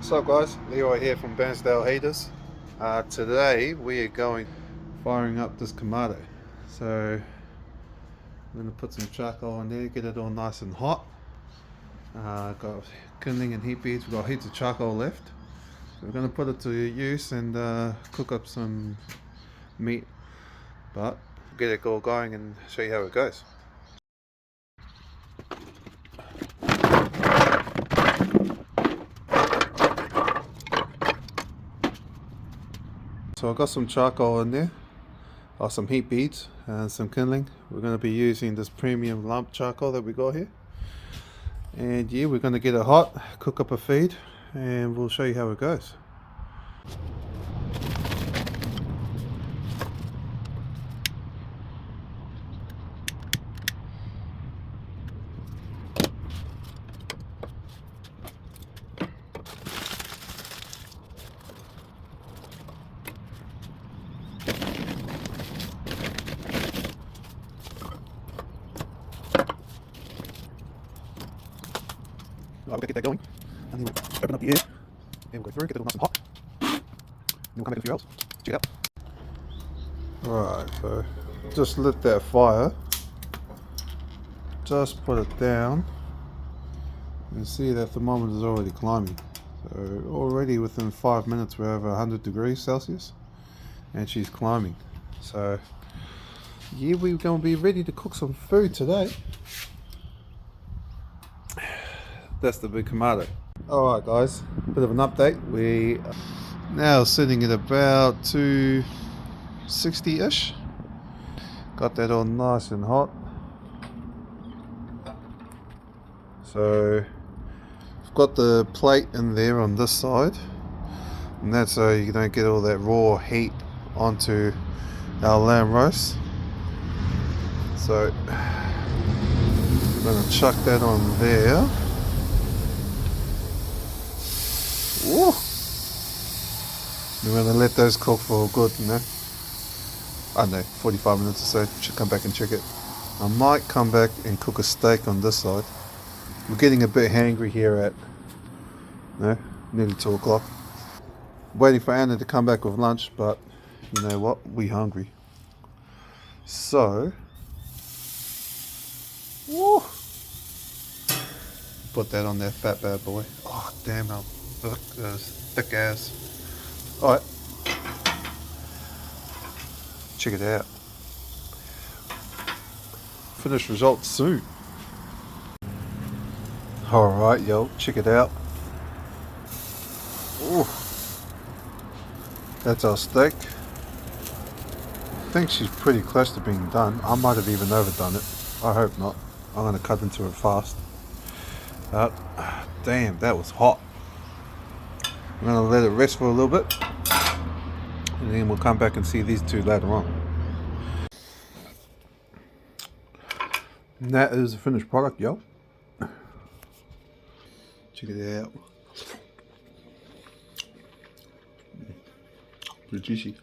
What's up guys, Leroy here from Bairnsdale Heaters. Today we are firing up this Kamado. So I'm going to put some charcoal in there, get it all nice and hot. Got kindling and heat beads, we've got heaps of charcoal left. So we're going to put it to use and cook up some meat, but get it all going and show you how it goes. So I've got some charcoal in there, some heat beads and some kindling. We're going to be using this premium lump charcoal that we got here. And yeah, we're going to get it hot, cook up a feed, and we'll show you how it goes. We're going to get that going, and then we'll open up the air, and we'll go through, get it all nice and hot, and we'll come back in a few hours, check it out. Alright, so just lit that fire, just put it down, and see that thermometer is already climbing. So already within 5 minutes we're over 100 degrees Celsius, and she's climbing. So yeah, we're going to be ready to cook some food today. That's the big Kamado. Alright guys, bit of an update. We are now sitting at about 260-ish. Got that all nice and hot. So I've got the plate in there on this side, and that's so you don't get all that raw heat onto our lamb roast. So I'm going to chuck that on there. Woo. We're going to let those cook for good, I don't know, 45 minutes or so. Should come back and check it. I might come back and cook a steak on this side. We're getting a bit hangry here at nearly 2 o'clock. Waiting for Anna to come back with lunch, but you know what? We hungry. So, woo. Put that on that fat bad boy. Oh damn, how thick ass. Alright, check it out. Finished results soon. Alright yo, check it out. Ooh. That's our steak. I think she's pretty close to being done. I might have even overdone it. I hope not. I'm going to cut into it fast. Damn, that was hot. I'm going to let it rest for a little bit, and then we'll come back and see these two later on. And that is the finished product, yo. Check it out. Pretty juicy.